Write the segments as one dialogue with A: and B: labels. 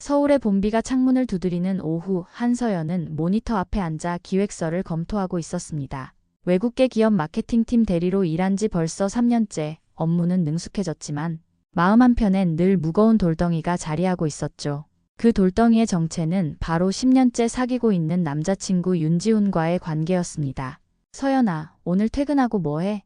A: 서울의 봄비가 창문을 두드리는 오후, 한서연은 모니터 앞에 앉아 기획서를 검토하고 있었습니다. 외국계 기업 마케팅팀 대리로 일한 지 벌써 3년째, 업무는 능숙해졌지만 마음 한편엔 늘 무거운 돌덩이가 자리하고 있었죠. 그 돌덩이의 정체는 바로 10년째 사귀고 있는 남자친구 윤지훈과의 관계였습니다. 서연아, 오늘 퇴근하고 뭐 해?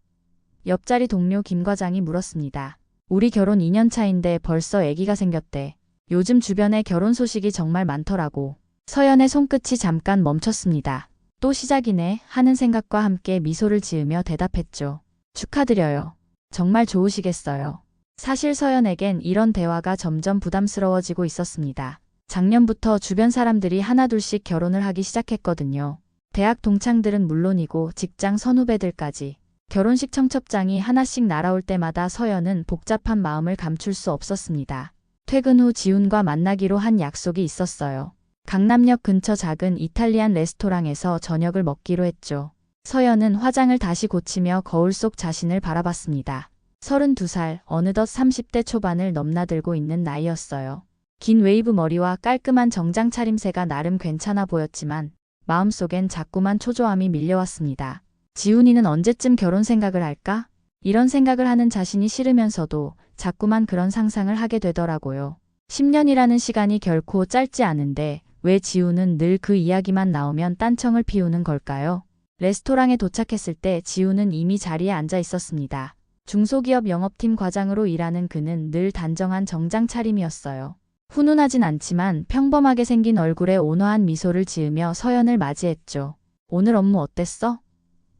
A: 옆자리 동료 김 과장이 물었습니다. 우리 결혼 2년 차인데 벌써 아기가 생겼대. 요즘 주변에 결혼 소식이 정말 많더라고. 서연의 손끝이 잠깐 멈췄습니다. 또 시작이네 하는 생각과 함께 미소를 지으며 대답했죠. 축하드려요. 정말 좋으시겠어요. 사실 서연에겐 이런 대화가 점점 부담스러워지고 있었습니다. 작년부터 주변 사람들이 하나둘씩 결혼을 하기 시작했거든요. 대학 동창들은 물론이고 직장 선후배들까지. 결혼식 청첩장이 하나씩 날아올 때마다 서연은 복잡한 마음을 감출 수 없었습니다. 퇴근 후 지훈과 만나기로 한 약속이 있었어요. 강남역 근처 작은 이탈리안 레스토랑에서 저녁을 먹기로 했죠. 서연은 화장을 다시 고치며 거울 속 자신을 바라봤습니다. 32살, 어느덧 30대 초반을 넘나들고 있는 나이였어요. 긴 웨이브 머리와 깔끔한 정장 차림새가 나름 괜찮아 보였지만 마음속엔 자꾸만 초조함이 밀려왔습니다. 지훈이는 언제쯤 결혼 생각을 할까? 이런 생각을 하는 자신이 싫으면서도 자꾸만 그런 상상을 하게 되더라고요. 10년이라는 시간이 결코 짧지 않은데 왜 지훈은 늘 그 이야기만 나오면 딴청을 피우는 걸까요? 레스토랑에 도착했을 때 지훈은 이미 자리에 앉아 있었습니다. 중소기업 영업팀 과장으로 일하는 그는 늘 단정한 정장 차림이었어요. 훈훈하진 않지만 평범하게 생긴 얼굴에 온화한 미소를 지으며 서연을 맞이했죠. 오늘 업무 어땠어?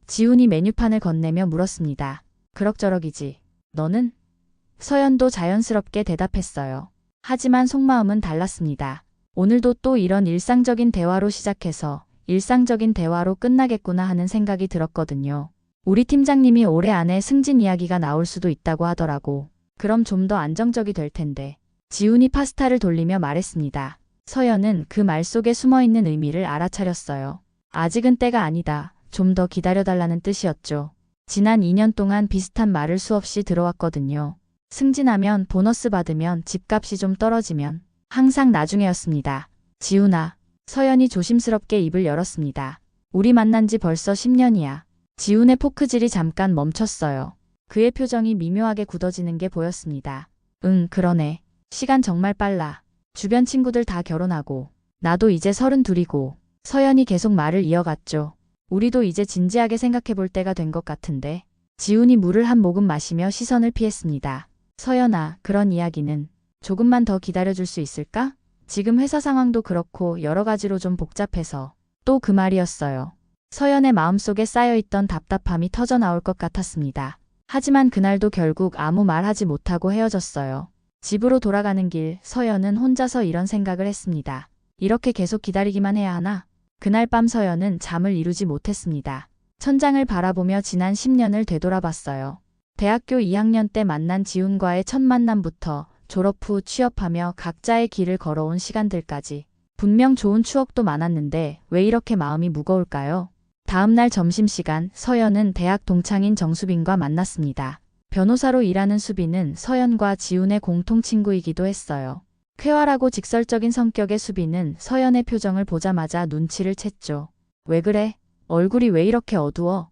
A: 지훈이 메뉴판을 건네며 물었습니다. 그럭저럭이지. 너는? 서연도 자연스럽게 대답했어요. 하지만 속마음은 달랐습니다. 오늘도 또 이런 일상적인 대화로 시작해서 일상적인 대화로 끝나겠구나 하는 생각이 들었거든요. 우리 팀장님이 올해 안에 승진 이야기가 나올 수도 있다고 하더라고. 그럼 좀 더 안정적이 될 텐데. 지훈이 파스타를 돌리며 말했습니다. 서연은 그 말 속에 숨어있는 의미를 알아차렸어요. 아직은 때가 아니다. 좀 더 기다려달라는 뜻이었죠. 지난 2년 동안 비슷한 말을 수없이 들어왔거든요. 승진하면 보너스 받으면 집값이 좀 떨어지면 항상 나중에였습니다. 지훈아. 서연이 조심스럽게 입을 열었습니다. 우리 만난 지 벌써 10년이야. 지훈의 포크질이 잠깐 멈췄어요. 그의 표정이 미묘하게 굳어지는 게 보였습니다. 응, 그러네. 시간 정말 빨라. 주변 친구들 다 결혼하고 나도 이제 32이고. 서연이 계속 말을 이어갔죠. 우리도 이제 진지하게 생각해 볼 때가 된 것 같은데. 지훈이 물을 한 모금 마시며 시선을 피했습니다. 서연아, 그런 이야기는 조금만 더 기다려줄 수 있을까? 지금 회사 상황도 그렇고 여러 가지로 좀 복잡해서. 또 그 말이었어요. 서연의 마음속에 쌓여있던 답답함이 터져나올 것 같았습니다. 하지만 그날도 결국 아무 말하지 못하고 헤어졌어요. 집으로 돌아가는 길, 서연은 혼자서 이런 생각을 했습니다. 이렇게 계속 기다리기만 해야 하나? 그날 밤 서연은 잠을 이루지 못했습니다. 천장을 바라보며 지난 10년을 되돌아봤어요. 대학교 2학년 때 만난 지훈과의 첫 만남부터 졸업 후 취업하며 각자의 길을 걸어온 시간들까지. 분명 좋은 추억도 많았는데 왜 이렇게 마음이 무거울까요? 다음날 점심시간 서연은 대학 동창인 정수빈과 만났습니다. 변호사로 일하는 수빈은 서연과 지훈의 공통 친구이기도 했어요. 쾌활하고 직설적인 성격의 수빈은 서연의 표정을 보자마자 눈치를 챘죠. 왜 그래? 얼굴이 왜 이렇게 어두워?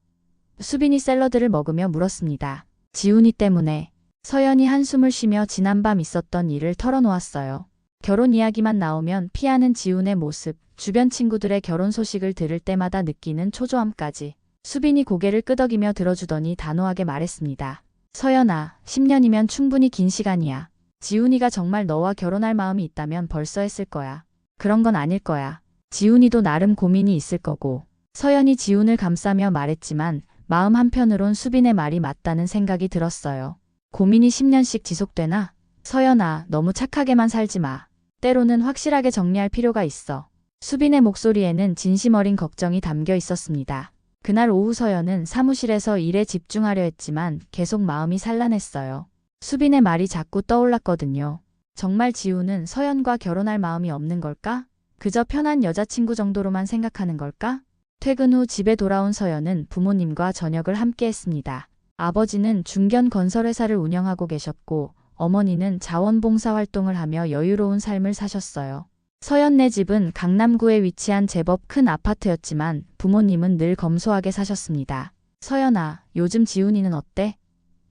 A: 수빈이 샐러드를 먹으며 물었습니다. 지훈이 때문에. 서연이 한숨을 쉬며 지난밤 있었던 일을 털어놓았어요. 결혼 이야기만 나오면 피하는 지훈의 모습, 주변 친구들의 결혼 소식을 들을 때마다 느끼는 초조함까지. 수빈이 고개를 끄덕이며 들어주더니 단호하게 말했습니다. 서연아, 10년이면 충분히 긴 시간이야. 지훈이가 정말 너와 결혼할 마음이 있다면 벌써 했을 거야. 그런 건 아닐 거야. 지훈이도 나름 고민이 있을 거고. 서연이 지훈을 감싸며 말했지만 마음 한편으론 수빈의 말이 맞다는 생각이 들었어요. 고민이 10년씩 지속되나? 서연아, 너무 착하게만 살지 마. 때로는 확실하게 정리할 필요가 있어. 수빈의 목소리에는 진심 어린 걱정이 담겨 있었습니다. 그날 오후 서연은 사무실에서 일에 집중하려 했지만 계속 마음이 산란했어요. 수빈의 말이 자꾸 떠올랐거든요. 정말 지훈은 서연과 결혼할 마음이 없는 걸까? 그저 편한 여자친구 정도로만 생각하는 걸까? 퇴근 후 집에 돌아온 서연은 부모님과 저녁을 함께 했습니다. 아버지는 중견 건설회사를 운영하고 계셨고 어머니는 자원봉사 활동을 하며 여유로운 삶을 사셨어요. 서연네 집은 강남구에 위치한 제법 큰 아파트였지만 부모님은 늘 검소하게 사셨습니다. 서연아, 요즘 지훈이는 어때?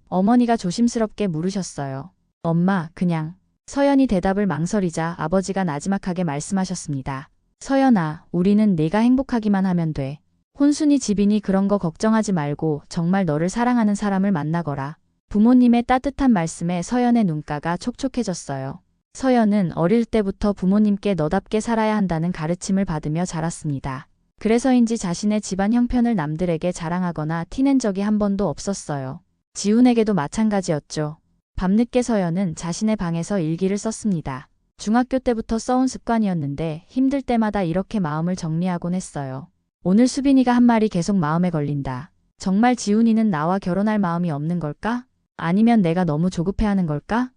A: 어머니가 조심스럽게 물으셨어요. 엄마, 그냥. 서연이 대답을 망설이자 아버지가 나지막하게 말씀하셨습니다. 서연아, 우리는 네가 행복하기만 하면 돼. 혼순이 집이니 그런 거 걱정하지 말고 정말 너를 사랑하는 사람을 만나거라. 부모님의 따뜻한 말씀에 서연의 눈가가 촉촉해졌어요. 서연은 어릴 때부터 부모님께 너답게 살아야 한다는 가르침을 받으며 자랐습니다. 그래서인지 자신의 집안 형편을 남들에게 자랑하거나 티낸 적이 한 번도 없었어요. 지훈에게도 마찬가지였죠. 밤늦게 서연은 자신의 방에서 일기를 썼습니다. 중학교 때부터 써온 습관이었는데 힘들 때마다 이렇게 마음을 정리하곤 했어요. 오늘 수빈이가 한 말이 계속 마음에 걸린다. 정말 지훈이는 나와 결혼할 마음이 없는 걸까? 아니면 내가 너무 조급해하는 걸까?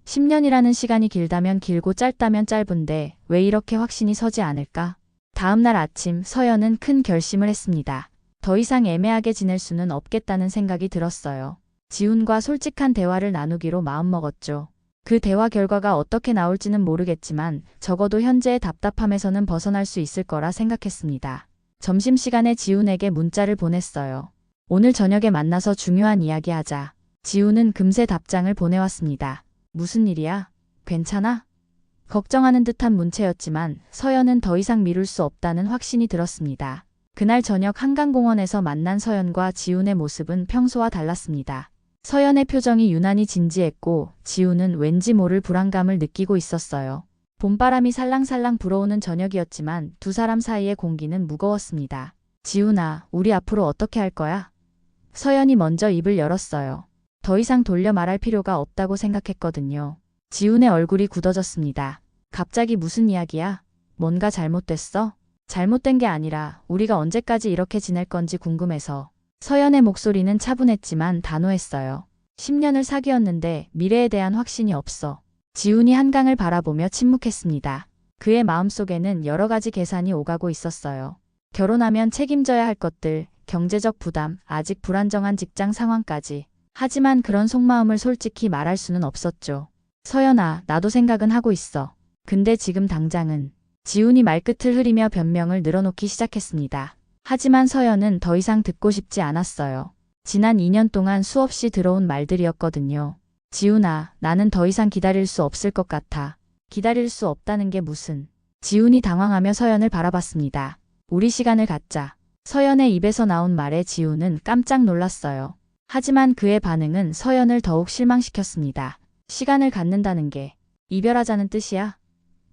A: 10년이라는 시간이 길다면 길고 짧다면 짧은데 왜 이렇게 확신이 서지 않을까? 다음 날 아침 서연은 큰 결심을 했습니다. 더 이상 애매하게 지낼 수는 없겠다는 생각이 들었어요. 지훈과 솔직한 대화를 나누기로 마음먹었죠. 그 대화 결과가 어떻게 나올지는 모르겠지만 적어도 현재의 답답함에서는 벗어날 수 있을 거라 생각했습니다. 점심시간에 지훈에게 문자를 보냈어요. 오늘 저녁에 만나서 중요한 이야기하자. 지훈은 금세 답장을 보내왔습니다. 무슨 일이야? 괜찮아? 걱정하는 듯한 문체였지만 서연은 더 이상 미룰 수 없다는 확신이 들었습니다. 그날 저녁 한강공원에서 만난 서연과 지훈의 모습은 평소와 달랐습니다. 서연의 표정이 유난히 진지했고 지훈은 왠지 모를 불안감을 느끼고 있었어요. 봄바람이 살랑살랑 불어오는 저녁이었지만 두 사람 사이의 공기는 무거웠습니다. 지훈아, 우리 앞으로 어떻게 할 거야? 서연이 먼저 입을 열었어요. 더 이상 돌려 말할 필요가 없다고 생각했거든요. 지훈의 얼굴이 굳어졌습니다. 갑자기 무슨 이야기야? 뭔가 잘못됐어? 잘못된 게 아니라 우리가 언제까지 이렇게 지낼 건지 궁금해서. 서연의 목소리는 차분했지만 단호했어요. 10년을 사귀었는데 미래에 대한 확신이 없어. 지훈이 한강을 바라보며 침묵했습니다. 그의 마음속에는 여러 가지 계산이 오가고 있었어요. 결혼하면 책임져야 할 것들, 경제적 부담, 아직 불안정한 직장 상황까지. 하지만 그런 속마음을 솔직히 말할 수는 없었죠. 서연아, 나도 생각은 하고 있어. 근데 지금 당장은. 지훈이 말끝을 흐리며 변명을 늘어놓기 시작했습니다. 하지만 서연은 더 이상 듣고 싶지 않았어요. 지난 2년 동안 수없이 들어온 말들이었거든요. 지훈아, 나는 더 이상 기다릴 수 없을 것 같아. 기다릴 수 없다는 게 무슨. 지훈이 당황하며 서연을 바라봤습니다. 우리 시간을 갖자. 서연의 입에서 나온 말에 지훈은 깜짝 놀랐어요. 하지만 그의 반응은 서연을 더욱 실망시켰습니다. 시간을 갖는다는 게 이별하자는 뜻이야?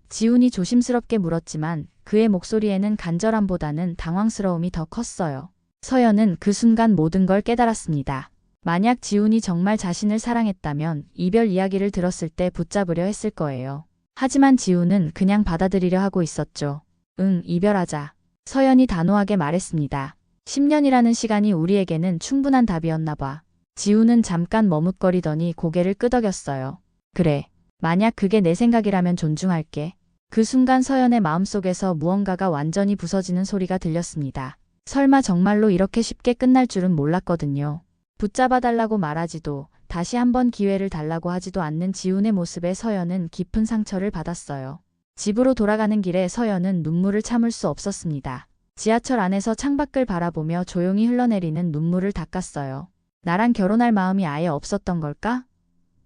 A: 지훈이 조심스럽게 물었지만 그의 목소리에는 간절함보다는 당황스러움이 더 컸어요. 서연은 그 순간 모든 걸 깨달았습니다. 만약 지훈이 정말 자신을 사랑했다면 이별 이야기를 들었을 때 붙잡으려 했을 거예요. 하지만 지훈은 그냥 받아들이려 하고 있었죠. 응, 이별하자. 서연이 단호하게 말했습니다. 10년이라는 시간이 우리에게는 충분한 답이었나 봐. 지훈은 잠깐 머뭇거리더니 고개를 끄덕였어요. 그래. 만약 그게 내 생각이라면 존중할게. 그 순간 서연의 마음속에서 무언가가 완전히 부서지는 소리가 들렸습니다. 설마 정말로 이렇게 쉽게 끝날 줄은 몰랐거든요. 붙잡아달라고 말하지도 다시 한번 기회를 달라고 하지도 않는 지훈의 모습에 서연은 깊은 상처를 받았어요. 집으로 돌아가는 길에 서연은 눈물을 참을 수 없었습니다. 지하철 안에서 창밖을 바라보며 조용히 흘러내리는 눈물을 닦았어요. 나랑 결혼할 마음이 아예 없었던 걸까?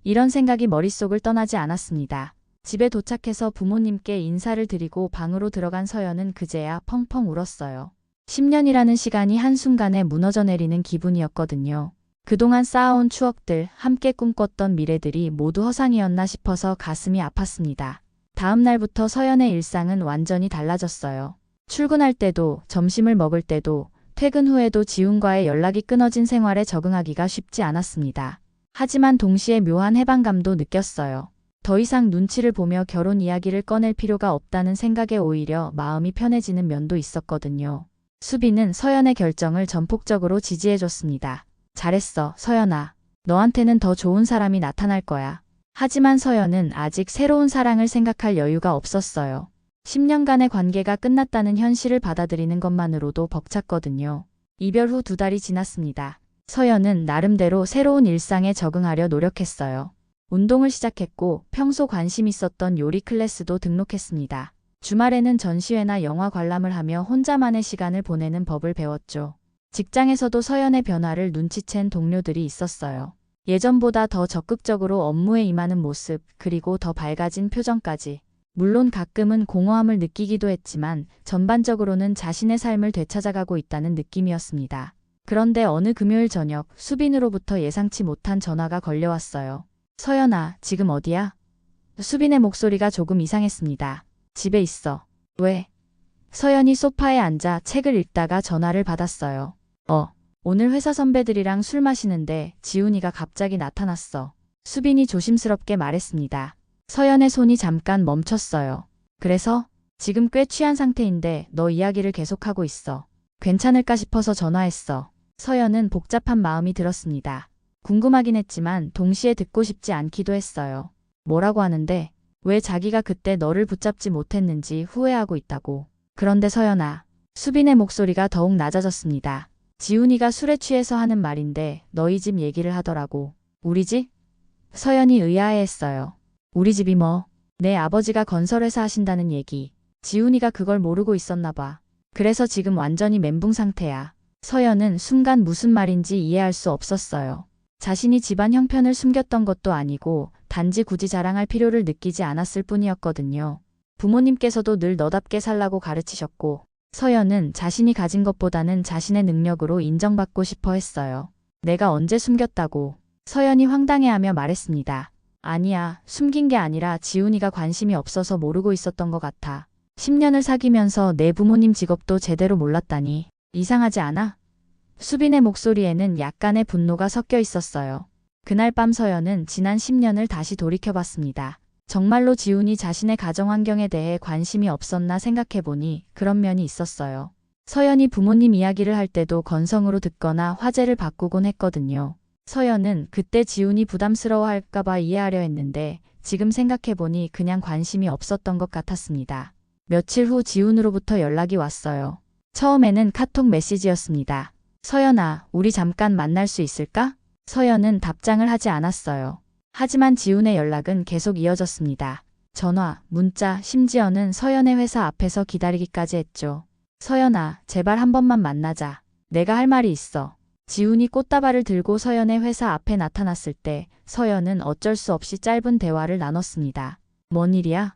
A: 이런 생각이 머릿속을 떠나지 않았습니다. 집에 도착해서 부모님께 인사를 드리고 방으로 들어간 서연은 그제야 펑펑 울었어요. 10년이라는 시간이 한순간에 무너져 내리는 기분이었거든요. 그동안 쌓아온 추억들, 함께 꿈꿨던 미래들이 모두 허상이었나 싶어서 가슴이 아팠습니다. 다음 날부터 서연의 일상은 완전히 달라졌어요. 출근할 때도, 점심을 먹을 때도, 퇴근 후에도 지훈과의 연락이 끊어진 생활에 적응하기가 쉽지 않았습니다. 하지만 동시에 묘한 해방감도 느꼈어요. 더 이상 눈치를 보며 결혼 이야기를 꺼낼 필요가 없다는 생각에 오히려 마음이 편해지는 면도 있었거든요. 수빈은 서연의 결정을 전폭적으로 지지해줬습니다. 잘했어, 서연아. 너한테는 더 좋은 사람이 나타날 거야. 하지만 서연은 아직 새로운 사랑을 생각할 여유가 없었어요. 10년간의 관계가 끝났다는 현실을 받아들이는 것만으로도 벅찼거든요. 이별 후 2달이 지났습니다. 서연은 나름대로 새로운 일상에 적응하려 노력했어요. 운동을 시작했고 평소 관심 있었던 요리 클래스도 등록했습니다. 주말에는 전시회나 영화 관람을 하며 혼자만의 시간을 보내는 법을 배웠죠. 직장에서도 서연의 변화를 눈치챈 동료들이 있었어요. 예전보다 더 적극적으로 업무에 임하는 모습, 그리고 더 밝아진 표정까지. 물론 가끔은 공허함을 느끼기도 했지만 전반적으로는 자신의 삶을 되찾아가고 있다는 느낌이었습니다. 그런데 어느 금요일 저녁 수빈으로부터 예상치 못한 전화가 걸려왔어요. 서연아, 지금 어디야? 수빈의 목소리가 조금 이상했습니다. 집에 있어. 왜? 서연이 소파에 앉아 책을 읽다가 전화를 받았어요. 오늘 회사 선배들이랑 술 마시는데 지훈이가 갑자기 나타났어. 수빈이 조심스럽게 말했습니다. 서연의 손이 잠깐 멈췄어요. 그래서? 지금 꽤 취한 상태인데 너 이야기를 계속하고 있어. 괜찮을까 싶어서 전화했어. 서연은 복잡한 마음이 들었습니다. 궁금하긴 했지만 동시에 듣고 싶지 않기도 했어요. 뭐라고 하는데? 왜 자기가 그때 너를 붙잡지 못했는지 후회하고 있다고. 그런데 서연아. 수빈의 목소리가 더욱 낮아졌습니다. 지훈이가 술에 취해서 하는 말인데 너희 집 얘기를 하더라고. 우리 집? 서연이 의아해했어요. 우리 집이 뭐? 내 아버지가 건설회사 하신다는 얘기. 지훈이가 그걸 모르고 있었나 봐. 그래서 지금 완전히 멘붕 상태야. 서연은 순간 무슨 말인지 이해할 수 없었어요. 자신이 집안 형편을 숨겼던 것도 아니고 단지 굳이 자랑할 필요를 느끼지 않았을 뿐이었거든요. 부모님께서도 늘 너답게 살라고 가르치셨고 서연은 자신이 가진 것보다는 자신의 능력으로 인정받고 싶어 했어요. 내가 언제 숨겼다고. 서연이 황당해하며 말했습니다. 아니야, 숨긴 게 아니라 지훈이가 관심이 없어서 모르고 있었던 것 같아. 10년을 사귀면서 내 부모님 직업도 제대로 몰랐다니. 이상하지 않아? 수빈의 목소리에는 약간의 분노가 섞여 있었어요. 그날 밤 서연은 지난 10년을 다시 돌이켜봤습니다. 정말로 지훈이 자신의 가정 환경에 대해 관심이 없었나 생각해보니 그런 면이 있었어요. 서연이 부모님 이야기를 할 때도 건성으로 듣거나 화제를 바꾸곤 했거든요. 서연은 그때 지훈이 부담스러워할까봐 이해하려 했는데 지금 생각해보니 그냥 관심이 없었던 것 같았습니다. 며칠 후 지훈으로부터 연락이 왔어요. 처음에는 카톡 메시지였습니다. 서연아, 우리 잠깐 만날 수 있을까? 서연은 답장을 하지 않았어요. 하지만 지훈의 연락은 계속 이어졌습니다. 전화, 문자, 심지어는 서연의 회사 앞에서 기다리기까지 했죠. 서연아, 제발 한 번만 만나자. 내가 할 말이 있어. 지훈이 꽃다발을 들고 서연의 회사 앞에 나타났을 때 서연은 어쩔 수 없이 짧은 대화를 나눴습니다. 뭔 일이야?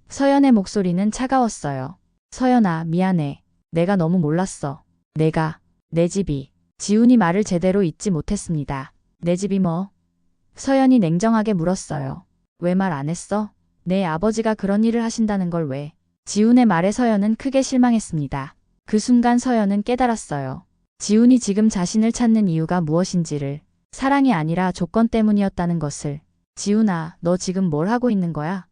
A: 서연의 목소리는 차가웠어요. 서연아, 미안해. 내가 너무 몰랐어. 내 집이. 지훈이 말을 제대로 잇지 못했습니다. 내 집이 뭐? 서연이 냉정하게 물었어요. 왜 말 안 했어? 내 아버지가 그런 일을 하신다는 걸 왜? 지훈의 말에 서연은 크게 실망했습니다. 그 순간 서연은 깨달았어요. 지훈이 지금 자신을 찾는 이유가 무엇인지를. 사랑이 아니라 조건 때문이었다는 것을. 지훈아, 너 지금 뭘 하고 있는 거야?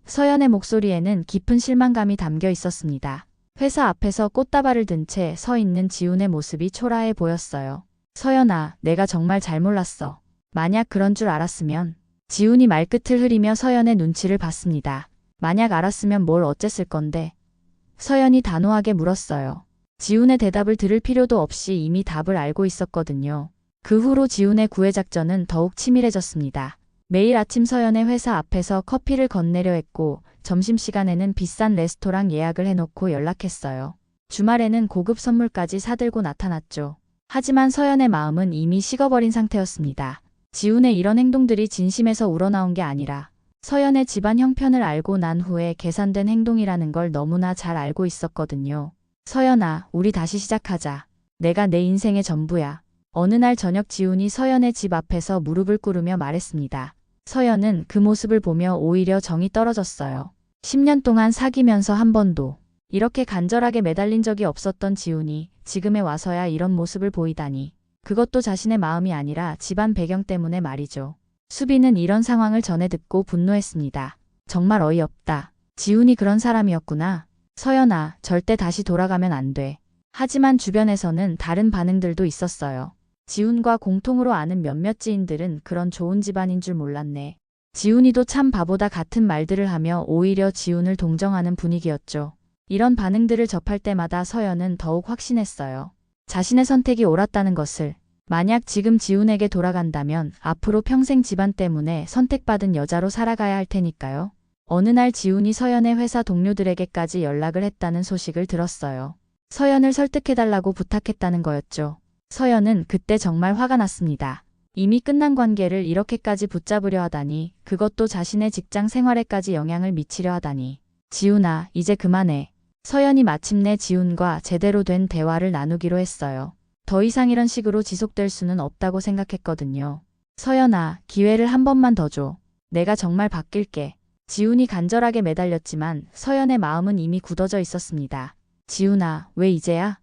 A: 서연의 목소리에는 깊은 실망감이 담겨 있었습니다. 회사 앞에서 꽃다발을 든 채 서 있는 지훈의 모습이 초라해 보였어요. 서연아, 내가 정말 잘 몰랐어. 만약 그런 줄 알았으면. 지훈이 말끝을 흐리며 서연의 눈치를 봤습니다. 만약 알았으면 뭘 어쨌을 건데. 서연이 단호하게 물었어요. 지훈의 대답을 들을 필요도 없이 이미 답을 알고 있었거든요. 그 후로 지훈의 구애 작전은 더욱 치밀해졌습니다. 매일 아침 서연의 회사 앞에서 커피를 건네려 했고 점심시간에는 비싼 레스토랑 예약을 해놓고 연락했어요. 주말에는 고급 선물까지 사들고 나타났죠. 하지만 서연의 마음은 이미 식어버린 상태였습니다. 지훈의 이런 행동들이 진심에서 우러나온 게 아니라 서연의 집안 형편을 알고 난 후에 계산된 행동이라는 걸 너무나 잘 알고 있었거든요. 서연아, 우리 다시 시작하자. 내가 내 인생의 전부야. 어느 날 저녁 지훈이 서연의 집 앞에서 무릎을 꿇으며 말했습니다. 서연은 그 모습을 보며 오히려 정이 떨어졌어요. 10년 동안 사귀면서 한 번도 이렇게 간절하게 매달린 적이 없었던 지훈이 지금에 와서야 이런 모습을 보이다니. 그것도 자신의 마음이 아니라 집안 배경 때문에 말이죠. 수빈은 이런 상황을 전해 듣고 분노했습니다. 정말 어이없다. 지훈이 그런 사람이었구나. 서연아, 절대 다시 돌아가면 안 돼. 하지만 주변에서는 다른 반응들도 있었어요. 지훈과 공통으로 아는 몇몇 지인들은 그런 좋은 집안인 줄 몰랐네. 지훈이도 참 바보다 같은 말들을 하며 오히려 지훈을 동정하는 분위기였죠. 이런 반응들을 접할 때마다 서연은 더욱 확신했어요. 자신의 선택이 옳았다는 것을. 만약 지금 지훈에게 돌아간다면 앞으로 평생 집안 때문에 선택받은 여자로 살아가야 할 테니까요. 어느 날 지훈이 서연의 회사 동료들에게까지 연락을 했다는 소식을 들었어요. 서연을 설득해달라고 부탁했다는 거였죠. 서연은 그때 정말 화가 났습니다. 이미 끝난 관계를 이렇게까지 붙잡으려 하다니, 그것도 자신의 직장 생활에까지 영향을 미치려 하다니. 지훈아, 이제 그만해. 서연이 마침내 지훈과 제대로 된 대화를 나누기로 했어요. 더 이상 이런 식으로 지속될 수는 없다고 생각했거든요. 서연아, 기회를 한 번만 더 줘. 내가 정말 바뀔게. 지훈이 간절하게 매달렸지만 서연의 마음은 이미 굳어져 있었습니다. 지훈아, 왜 이제야?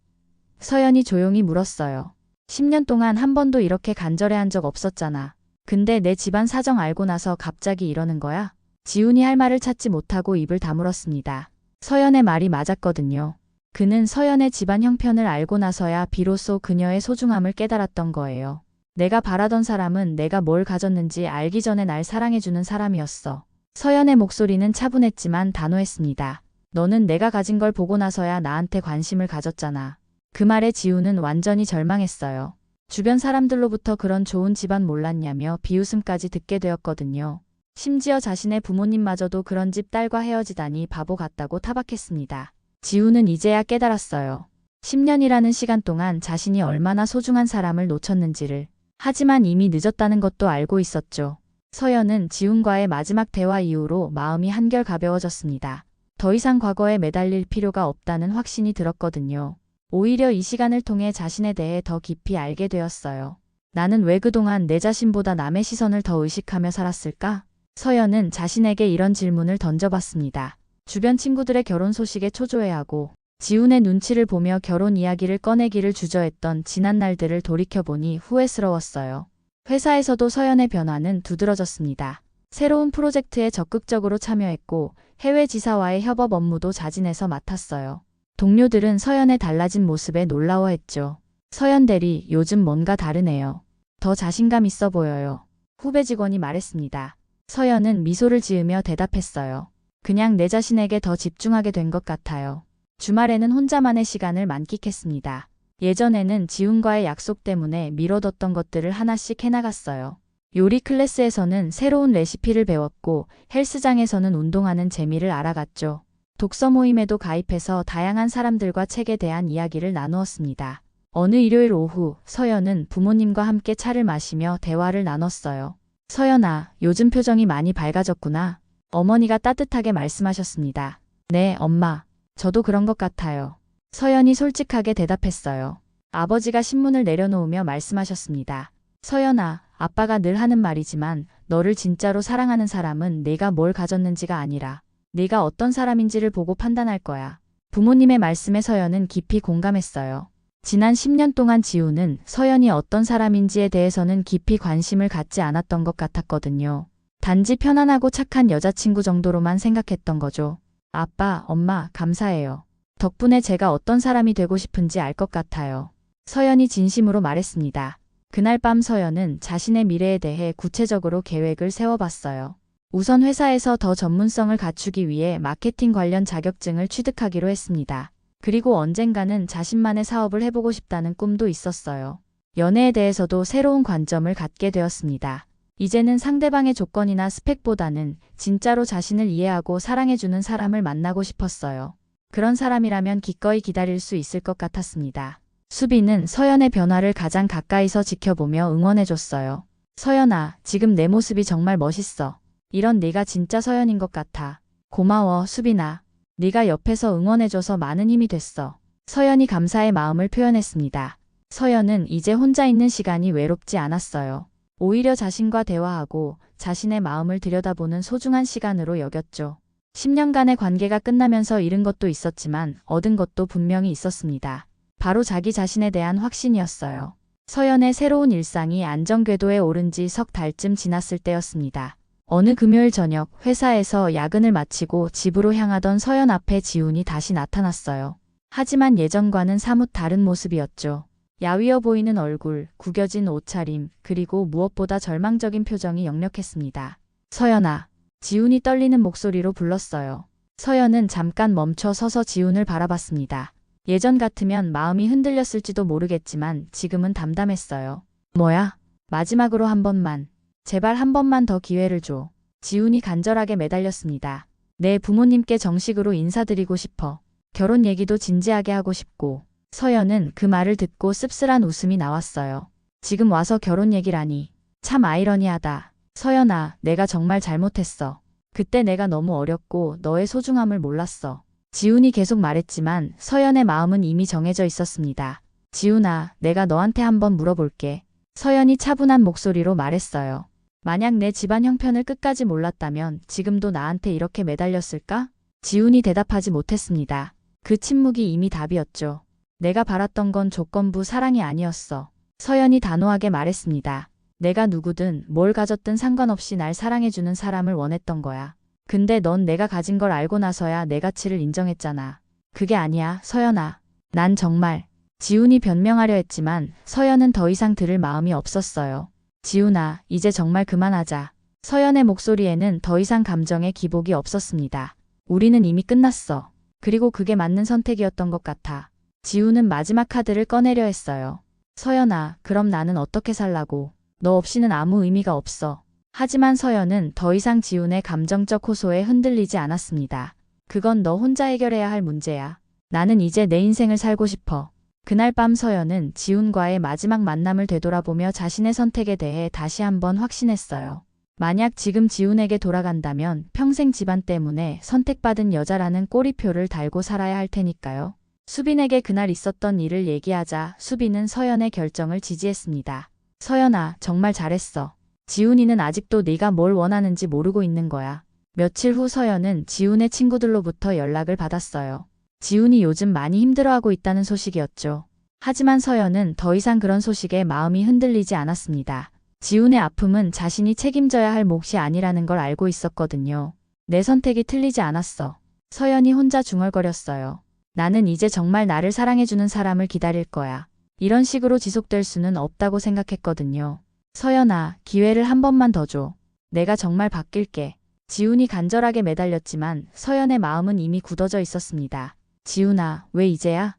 A: 서연이 조용히 물었어요. 10년 동안 한 번도 이렇게 간절해한 적 없었잖아. 근데 내 집안 사정 알고 나서 갑자기 이러는 거야? 지훈이 할 말을 찾지 못하고 입을 다물었습니다. 서연의 말이 맞았거든요. 그는 서연의 집안 형편을 알고 나서야 비로소 그녀의 소중함을 깨달았던 거예요. 내가 바라던 사람은 내가 뭘 가졌는지 알기 전에 날 사랑해주는 사람이었어. 서연의 목소리는 차분했지만 단호했습니다. 너는 내가 가진 걸 보고 나서야 나한테 관심을 가졌잖아. 그 말에 지훈은 완전히 절망했어요. 주변 사람들로부터 그런 좋은 집안 몰랐냐며 비웃음까지 듣게 되었거든요. 심지어 자신의 부모님마저도 그런 집 딸과 헤어지다니 바보 같다고 타박했습니다. 지훈은 이제야 깨달았어요. 10년이라는 시간 동안 자신이 얼마나 소중한 사람을 놓쳤는지를. 하지만 이미 늦었다는 것도 알고 있었죠. 서연은 지훈과의 마지막 대화 이후로 마음이 한결 가벼워졌습니다. 더 이상 과거에 매달릴 필요가 없다는 확신이 들었거든요. 오히려 이 시간을 통해 자신에 대해 더 깊이 알게 되었어요. 나는 왜 그동안 내 자신보다 남의 시선을 더 의식하며 살았을까? 서연은 자신에게 이런 질문을 던져봤습니다. 주변 친구들의 결혼 소식에 초조해하고 지훈의 눈치를 보며 결혼 이야기를 꺼내기를 주저했던 지난 날들을 돌이켜보니 후회스러웠어요. 회사에서도 서연의 변화는 두드러졌습니다. 새로운 프로젝트에 적극적으로 참여했고 해외 지사와의 협업 업무도 자진해서 맡았어요. 동료들은 서연의 달라진 모습에 놀라워했죠. 서연 대리, 요즘 뭔가 다르네요. 더 자신감 있어 보여요. 후배 직원이 말했습니다. 서연은 미소를 지으며 대답했어요. 그냥 내 자신에게 더 집중하게 된 것 같아요. 주말에는 혼자만의 시간을 만끽했습니다. 예전에는 지훈과의 약속 때문에 미뤄뒀던 것들을 하나씩 해나갔어요. 요리 클래스에서는 새로운 레시피를 배웠고 헬스장에서는 운동하는 재미를 알아갔죠. 독서 모임에도 가입해서 다양한 사람들과 책에 대한 이야기를 나누었습니다. 어느 일요일 오후 서연은 부모님과 함께 차를 마시며 대화를 나눴어요. 서연아, 요즘 표정이 많이 밝아졌구나. 어머니가 따뜻하게 말씀하셨습니다. 네, 엄마. 저도 그런 것 같아요. 서연이 솔직하게 대답했어요. 아버지가 신문을 내려놓으며 말씀하셨습니다. 서연아, 아빠가 늘 하는 말이지만 너를 진짜로 사랑하는 사람은 네가 뭘 가졌는지가 아니라 네가 어떤 사람인지를 보고 판단할 거야. 부모님의 말씀에 서연은 깊이 공감했어요. 지난 10년 동안 지훈은 서연이 어떤 사람인지에 대해서는 깊이 관심을 갖지 않았던 것 같았거든요. 단지 편안하고 착한 여자친구 정도로만 생각했던 거죠. 아빠, 엄마, 감사해요. 덕분에 제가 어떤 사람이 되고 싶은지 알 것 같아요. 서연이 진심으로 말했습니다. 그날 밤 서연은 자신의 미래에 대해 구체적으로 계획을 세워봤어요. 우선 회사에서 더 전문성을 갖추기 위해 마케팅 관련 자격증을 취득하기로 했습니다. 그리고 언젠가는 자신만의 사업을 해보고 싶다는 꿈도 있었어요. 연애에 대해서도 새로운 관점을 갖게 되었습니다. 이제는 상대방의 조건이나 스펙보다는 진짜로 자신을 이해하고 사랑해주는 사람을 만나고 싶었어요. 그런 사람이라면 기꺼이 기다릴 수 있을 것 같았습니다. 수빈은 서연의 변화를 가장 가까이서 지켜보며 응원해줬어요. 서연아, 지금 내 모습이 정말 멋있어. 이런 네가 진짜 서연인 것 같아. 고마워, 수빈아. 네가 옆에서 응원해줘서 많은 힘이 됐어. 서연이 감사의 마음을 표현했습니다. 서연은 이제 혼자 있는 시간이 외롭지 않았어요. 오히려 자신과 대화하고 자신의 마음을 들여다보는 소중한 시간으로 여겼죠. 10년간의 관계가 끝나면서 잃은 것도 있었지만 얻은 것도 분명히 있었습니다. 바로 자기 자신에 대한 확신이었어요. 서연의 새로운 일상이 안정궤도에 오른 지 석 달쯤 지났을 때였습니다. 어느 금요일 저녁 회사에서 야근을 마치고 집으로 향하던 서연 앞에 지훈이 다시 나타났어요. 하지만 예전과는 사뭇 다른 모습이었죠. 야위어 보이는 얼굴, 구겨진 옷차림, 그리고 무엇보다 절망적인 표정이 역력했습니다. 서연아. 지훈이 떨리는 목소리로 불렀어요. 서연은 잠깐 멈춰 서서 지훈을 바라봤습니다. 예전 같으면 마음이 흔들렸을지도 모르겠지만 지금은 담담했어요. 뭐야? 마지막으로 한 번만. 제발 한 번만 더 기회를 줘. 지훈이 간절하게 매달렸습니다. 내 부모님께 정식으로 인사드리고 싶어. 결혼 얘기도 진지하게 하고 싶고. 서연은 그 말을 듣고 씁쓸한 웃음이 나왔어요. 지금 와서 결혼 얘기라니. 참 아이러니하다. 서연아, 내가 정말 잘못했어. 그때 내가 너무 어렸고 너의 소중함을 몰랐어. 지훈이 계속 말했지만 서연의 마음은 이미 정해져 있었습니다. 지훈아, 내가 너한테 한번 물어볼게. 서연이 차분한 목소리로 말했어요. 만약 내 집안 형편을 끝까지 몰랐다면 지금도 나한테 이렇게 매달렸을까? 지훈이 대답하지 못했습니다. 그 침묵이 이미 답이었죠. 내가 바랐던 건 조건부 사랑이 아니었어. 서연이 단호하게 말했습니다. 내가 누구든 뭘 가졌든 상관없이 날 사랑해주는 사람을 원했던 거야. 근데 넌 내가 가진 걸 알고 나서야 내 가치를 인정했잖아. 그게 아니야, 서연아. 난 정말. 지훈이 변명하려 했지만 서연은 더 이상 들을 마음이 없었어요. 지훈아, 이제 정말 그만하자. 서연의 목소리에는 더 이상 감정의 기복이 없었습니다. 우리는 이미 끝났어. 그리고 그게 맞는 선택이었던 것 같아. 지훈은 마지막 카드를 꺼내려 했어요. 서연아, 그럼 나는 어떻게 살라고. 너 없이는 아무 의미가 없어. 하지만 서연은 더 이상 지훈의 감정적 호소에 흔들리지 않았습니다. 그건 너 혼자 해결해야 할 문제야. 나는 이제 내 인생을 살고 싶어. 그날 밤 서연은 지훈과의 마지막 만남을 되돌아보며 자신의 선택에 대해 다시 한번 확신했어요. 만약 지금 지훈에게 돌아간다면 평생 집안 때문에 선택받은 여자라는 꼬리표를 달고 살아야 할 테니까요. 수빈에게 그날 있었던 일을 얘기하자 수빈은 서연의 결정을 지지했습니다. 서연아, 정말 잘했어. 지훈이는 아직도 네가 뭘 원하는지 모르고 있는 거야. 며칠 후 서연은 지훈의 친구들로부터 연락을 받았어요. 지훈이 요즘 많이 힘들어하고 있다는 소식이었죠. 하지만 서연은 더 이상 그런 소식에 마음이 흔들리지 않았습니다. 지훈의 아픔은 자신이 책임져야 할 몫이 아니라는 걸 알고 있었거든요. 내 선택이 틀리지 않았어. 서연이 혼자 중얼거렸어요. 나는 이제 정말 나를 사랑해주는 사람을 기다릴 거야. 이런 식으로 지속될 수는 없다고 생각했거든요. 서연아, 기회를 한 번만 더 줘. 내가 정말 바뀔게. 지훈이 간절하게 매달렸지만 서연의 마음은 이미 굳어져 있었습니다. 지훈아, 왜 이제야?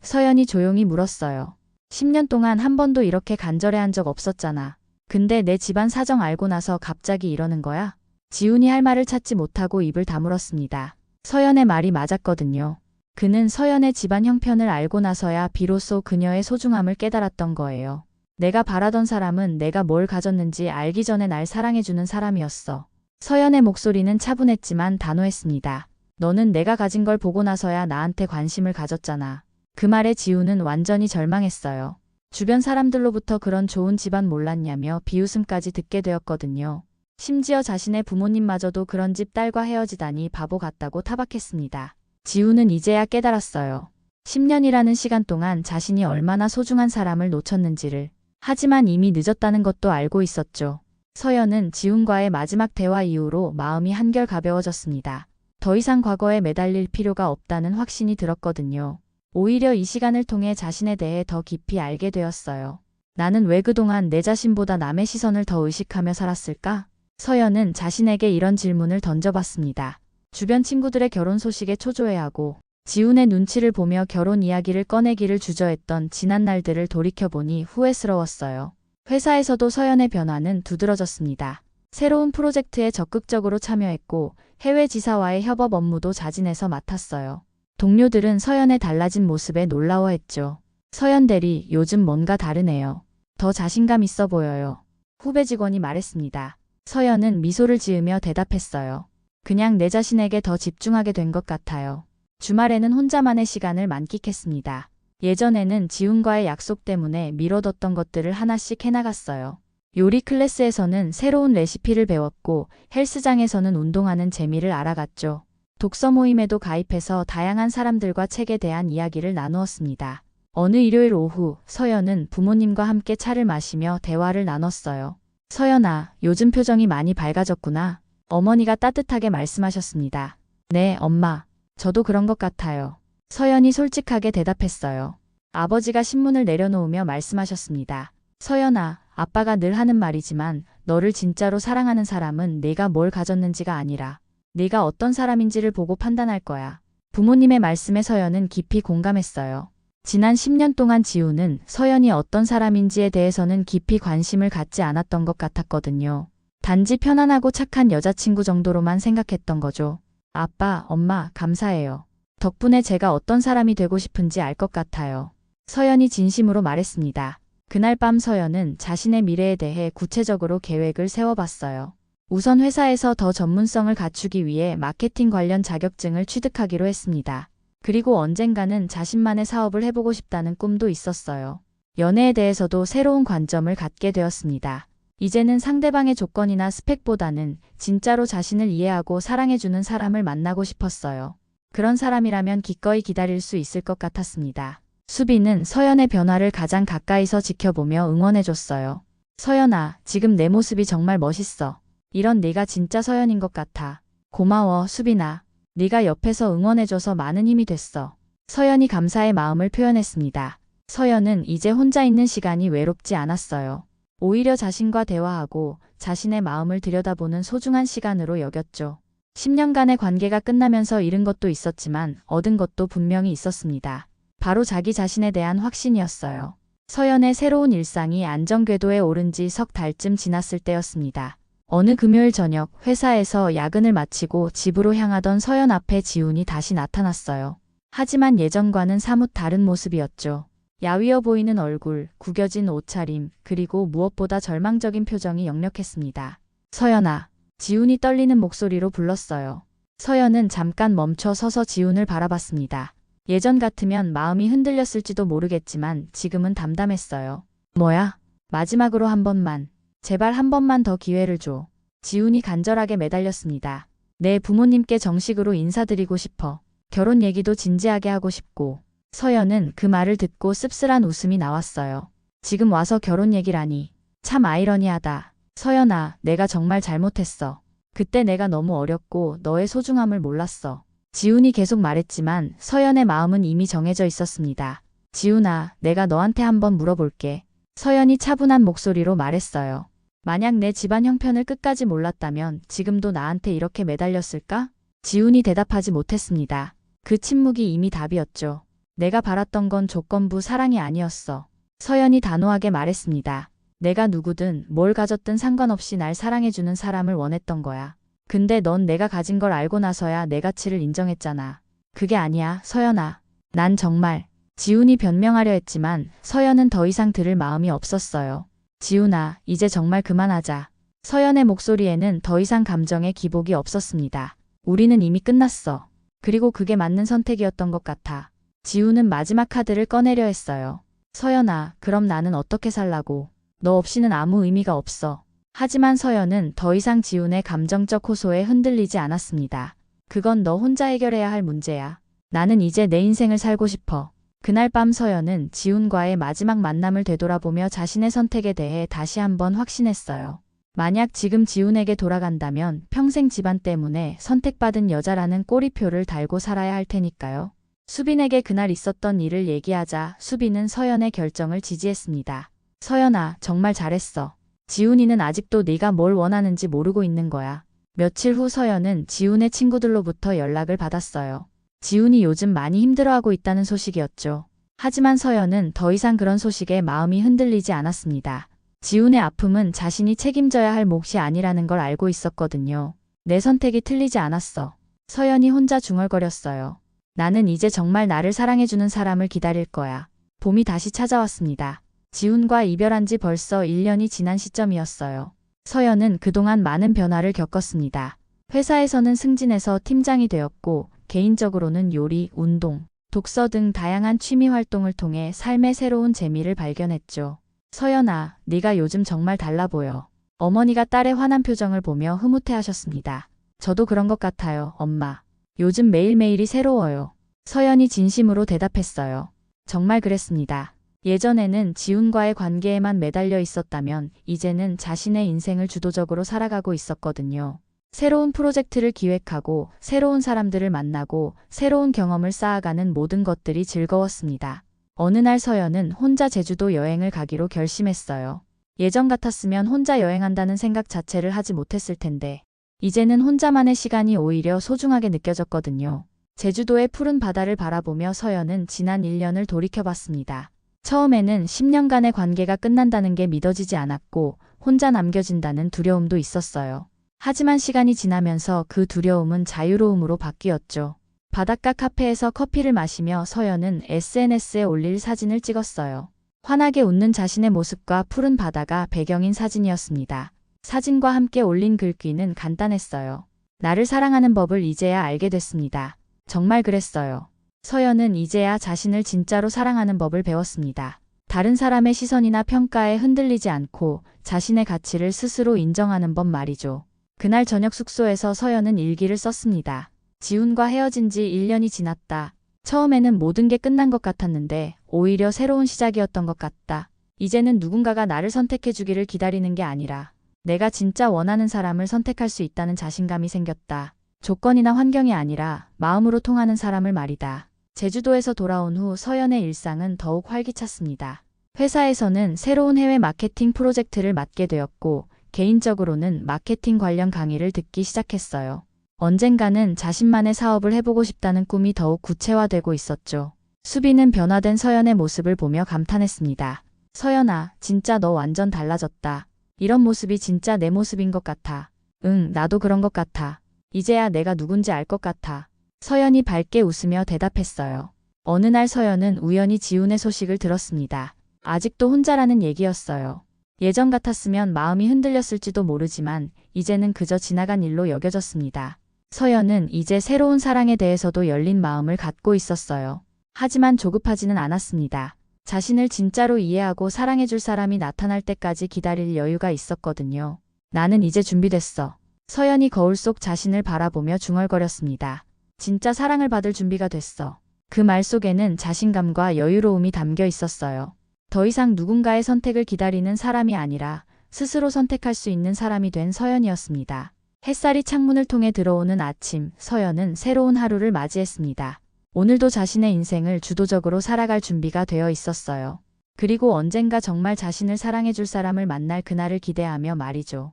A: 서연이 조용히 물었어요. 10년 동안 한 번도 이렇게 간절해한 적 없었잖아. 근데 내 집안 사정 알고 나서 갑자기 이러는 거야? 지훈이 할 말을 찾지 못하고 입을 다물었습니다. 서연의 말이 맞았거든요. 그는 서연의 집안 형편을 알고 나서야 비로소 그녀의 소중함을 깨달았던 거예요. 내가 바라던 사람은 내가 뭘 가졌는지 알기 전에 날 사랑해주는 사람이었어. 서연의 목소리는 차분했지만 단호했습니다. 너는 내가 가진 걸 보고 나서야 나한테 관심을 가졌잖아. 그 말에 지훈은 완전히 절망했어요. 주변 사람들로부터 그런 좋은 집안 몰랐냐며 비웃음까지 듣게 되었거든요. 심지어 자신의 부모님마저도 그런 집 딸과 헤어지다니 바보 같다고 타박했습니다. 지훈은 이제야 깨달았어요. 10년이라는 시간 동안 자신이 얼마나 소중한 사람을 놓쳤는지를. 하지만 이미 늦었다는 것도 알고 있었죠. 서연은 지훈과의 마지막 대화 이후로 마음이 한결 가벼워졌습니다. 더 이상 과거에 매달릴 필요가 없다는 확신이 들었거든요. 오히려 이 시간을 통해 자신에 대해 더 깊이 알게 되었어요. 나는 왜 그동안 내 자신보다 남의 시선을 더 의식하며 살았을까? 서연은 자신에게 이런 질문을 던져봤습니다. 주변 친구들의 결혼 소식에 초조해하고 지훈의 눈치를 보며 결혼 이야기를 꺼내기를 주저했던 지난 날들을 돌이켜보니 후회스러웠어요. 회사에서도 서연의 변화는 두드러졌습니다. 새로운 프로젝트에 적극적으로 참여했고 해외 지사와의 협업 업무도 자진해서 맡았어요. 동료들은 서연의 달라진 모습에 놀라워했죠. 서연 대리, 요즘 뭔가 다르네요. 더 자신감 있어 보여요. 후배 직원이 말했습니다. 서연은 미소를 지으며 대답했어요. 그냥 내 자신에게 더 집중하게 된 것 같아요. 주말에는 혼자만의 시간을 만끽했습니다. 예전에는 지훈과의 약속 때문에 미뤄뒀던 것들을 하나씩 해나갔어요. 요리 클래스에서는 새로운 레시피를 배웠고 헬스장에서는 운동하는 재미를 알아갔죠. 독서 모임에도 가입해서 다양한 사람들과 책에 대한 이야기를 나누었습니다. 어느 일요일 오후 서연은 부모님과 함께 차를 마시며 대화를 나눴어요. 서연아, 요즘 표정이 많이 밝아졌구나. 어머니가 따뜻하게 말씀하셨습니다. 네, 엄마. 저도 그런 것 같아요. 서연이 솔직하게 대답했어요. 아버지가 신문을 내려놓으며 말씀하셨습니다. 서연아, 아빠가 늘 하는 말이지만 너를 진짜로 사랑하는 사람은 네가 뭘 가졌는지가 아니라 네가 어떤 사람인지를 보고 판단할 거야. 부모님의 말씀에 서연은 깊이 공감했어요. 지난 10년 동안 지우는 서연이 어떤 사람인지에 대해서는 깊이 관심을 갖지 않았던 것 같았거든요. 단지 편안하고 착한 여자친구 정도로만 생각했던 거죠. 아빠, 엄마, 감사해요. 덕분에 제가 어떤 사람이 되고 싶은지 알 것 같아요. 서연이 진심으로 말했습니다. 그날 밤 서연은 자신의 미래에 대해 구체적으로 계획을 세워봤어요. 우선 회사에서 더 전문성을 갖추기 위해 마케팅 관련 자격증을 취득하기로 했습니다. 그리고 언젠가는 자신만의 사업을 해보고 싶다는 꿈도 있었어요. 연애에 대해서도 새로운 관점을 갖게 되었습니다. 이제는 상대방의 조건이나 스펙보다는 진짜로 자신을 이해하고 사랑해주는 사람을 만나고 싶었어요. 그런 사람이라면 기꺼이 기다릴 수 있을 것 같았습니다. 수빈은 서연의 변화를 가장 가까이서 지켜보며 응원해줬어요. 서연아, 지금 내 모습이 정말 멋있어. 이런 네가 진짜 서연인 것 같아. 고마워, 수빈아. 네가 옆에서 응원해줘서 많은 힘이 됐어. 서연이 감사의 마음을 표현했습니다. 서연은 이제 혼자 있는 시간이 외롭지 않았어요. 오히려 자신과 대화하고 자신의 마음을 들여다보는 소중한 시간으로 여겼죠. 10년간의 관계가 끝나면서 잃은 것도 있었지만 얻은 것도 분명히 있었습니다. 바로 자기 자신에 대한 확신이었어요. 서연의 새로운 일상이 안정궤도에 오른 지 석 달쯤 지났을 때였습니다. 어느 금요일 저녁 회사에서 야근을 마치고 집으로 향하던 서연 앞에 지훈이 다시 나타났어요. 하지만 예전과는 사뭇 다른 모습이었죠. 야위어 보이는 얼굴, 구겨진 옷차림, 그리고 무엇보다 절망적인 표정이 역력했습니다. 서연아, 지훈이 떨리는 목소리로 불렀어요. 서연은 잠깐 멈춰 서서 지훈을 바라봤습니다. 예전 같으면 마음이 흔들렸을지도 모르겠지만 지금은 담담했어요. 뭐야? 마지막으로 한 번만. 제발 한 번만 더 기회를 줘. 지훈이 간절하게 매달렸습니다. 내 부모님께 정식으로 인사드리고 싶어. 결혼 얘기도 진지하게 하고 싶고. 서연은 그 말을 듣고 씁쓸한 웃음이 나왔어요. 지금 와서 결혼 얘기라니. 참 아이러니하다. 서연아, 내가 정말 잘못했어. 그때 내가 너무 어렸고 너의 소중함을 몰랐어. 지훈이 계속 말했지만 서연의 마음은 이미 정해져 있었습니다. 지훈아, 내가 너한테 한번 물어볼게. 서연이 차분한 목소리로 말했어요. 만약 내 집안 형편을 끝까지 몰랐다면 지금도 나한테 이렇게 매달렸을까? 지훈이 대답하지 못했습니다. 그 침묵이 이미 답이었죠. 내가 바랐던 건 조건부 사랑이 아니었어. 서연이 단호하게 말했습니다. 내가 누구든 뭘 가졌든 상관없이 날 사랑해주는 사람을 원했던 거야. 근데 넌 내가 가진 걸 알고 나서야 내 가치를 인정했잖아. 그게 아니야, 서연아. 난 정말. 지훈이 변명하려 했지만 서연은 더 이상 들을 마음이 없었어요. 지훈아, 이제 정말 그만하자. 서연의 목소리에는 더 이상 감정의 기복이 없었습니다. 우리는 이미 끝났어. 그리고 그게 맞는 선택이었던 것 같아. 지훈은 마지막 카드를 꺼내려 했어요. 서연아, 그럼 나는 어떻게 살라고. 너 없이는 아무 의미가 없어. 하지만 서연은 더 이상 지훈의 감정적 호소에 흔들리지 않았습니다. 그건 너 혼자 해결해야 할 문제야. 나는 이제 내 인생을 살고 싶어. 그날 밤 서연은 지훈과의 마지막 만남을 되돌아보며 자신의 선택에 대해 다시 한번 확신했어요. 만약 지금 지훈에게 돌아간다면 평생 집안 때문에 선택받은 여자라는 꼬리표를 달고 살아야 할 테니까요. 수빈에게 그날 있었던 일을 얘기하자 수빈은 서연의 결정을 지지했습니다. 서연아, 정말 잘했어. 지훈이는 아직도 네가 뭘 원하는지 모르고 있는 거야. 며칠 후 서연은 지훈의 친구들로부터 연락을 받았어요. 지훈이 요즘 많이 힘들어하고 있다는 소식이었죠. 하지만 서연은 더 이상 그런 소식에 마음이 흔들리지 않았습니다. 지훈의 아픔은 자신이 책임져야 할 몫이 아니라는 걸 알고 있었거든요. 내 선택이 틀리지 않았어. 서연이 혼자 중얼거렸어요. 나는 이제 정말 나를 사랑해주는 사람을 기다릴 거야. 봄이 다시 찾아왔습니다. 지훈과 이별한 지 벌써 1년이 지난 시점이었어요. 서연은 그동안 많은 변화를 겪었습니다. 회사에서는 승진해서 팀장이 되었고 개인적으로는 요리, 운동, 독서 등 다양한 취미 활동을 통해 삶의 새로운 재미를 발견했죠. 서연아, 네가 요즘 정말 달라 보여. 어머니가 딸의 환한 표정을 보며 흐뭇해하셨습니다. 저도 그런 것 같아요, 엄마. 요즘 매일매일이 새로워요. 서연이 진심으로 대답했어요. 정말 그랬습니다. 예전에는 지훈과의 관계에만 매달려 있었다면 이제는 자신의 인생을 주도적으로 살아가고 있었거든요. 새로운 프로젝트를 기획하고 새로운 사람들을 만나고 새로운 경험을 쌓아가는 모든 것들이 즐거웠습니다. 어느 날 서연은 혼자 제주도 여행을 가기로 결심했어요. 예전 같았으면 혼자 여행한다는 생각 자체를 하지 못했을 텐데 이제는 혼자만의 시간이 오히려 소중하게 느껴졌거든요. 제주도의 푸른 바다를 바라보며 서연은 지난 1년을 돌이켜봤습니다. 처음에는 10년간의 관계가 끝난다는 게 믿어지지 않았고 혼자 남겨진다는 두려움도 있었어요. 하지만 시간이 지나면서 그 두려움은 자유로움으로 바뀌었죠. 바닷가 카페에서 커피를 마시며 서연은 SNS에 올릴 사진을 찍었어요. 환하게 웃는 자신의 모습과 푸른 바다가 배경인 사진이었습니다. 사진과 함께 올린 글귀는 간단했어요. 나를 사랑하는 법을 이제야 알게 됐습니다. 정말 그랬어요. 서연은 이제야 자신을 진짜로 사랑하는 법을 배웠습니다. 다른 사람의 시선이나 평가에 흔들리지 않고 자신의 가치를 스스로 인정하는 법 말이죠. 그날 저녁 숙소에서 서연은 일기를 썼습니다. 지훈과 헤어진 지 1년이 지났다. 처음에는 모든 게 끝난 것 같았는데 오히려 새로운 시작이었던 것 같다. 이제는 누군가가 나를 선택해주기를 기다리는 게 아니라 내가 진짜 원하는 사람을 선택할 수 있다는 자신감이 생겼다. 조건이나 환경이 아니라 마음으로 통하는 사람을 말이다. 제주도에서 돌아온 후 서연의 일상은 더욱 활기찼습니다. 회사에서는 새로운 해외 마케팅 프로젝트를 맡게 되었고 개인적으로는 마케팅 관련 강의를 듣기 시작했어요. 언젠가는 자신만의 사업을 해보고 싶다는 꿈이 더욱 구체화되고 있었죠. 수빈은 변화된 서연의 모습을 보며 감탄했습니다. 서연아, 진짜 너 완전 달라졌다. 이런 모습이 진짜 내 모습인 것 같아. 응, 나도 그런 것 같아. 이제야 내가 누군지 알 것 같아. 서연이 밝게 웃으며 대답했어요. 어느 날 서연은 우연히 지훈의 소식을 들었습니다. 아직도 혼자라는 얘기였어요. 예전 같았으면 마음이 흔들렸을지도 모르지만 이제는 그저 지나간 일로 여겨졌습니다. 서연은 이제 새로운 사랑에 대해서도 열린 마음을 갖고 있었어요. 하지만 조급하지는 않았습니다. 자신을 진짜로 이해하고 사랑해줄 사람이 나타날 때까지 기다릴 여유가 있었거든요. 나는 이제 준비됐어. 서연이 거울 속 자신을 바라보며 중얼거렸습니다. 진짜 사랑을 받을 준비가 됐어. 그 말 속에는 자신감과 여유로움이 담겨 있었어요. 더 이상 누군가의 선택을 기다리는 사람이 아니라 스스로 선택할 수 있는 사람이 된 서연이었습니다. 햇살이 창문을 통해 들어오는 아침, 서연은 새로운 하루를 맞이했습니다. 오늘도 자신의 인생을 주도적으로 살아갈 준비가 되어 있었어요. 그리고 언젠가 정말 자신을 사랑해줄 사람을 만날 그날을 기대하며 말이죠.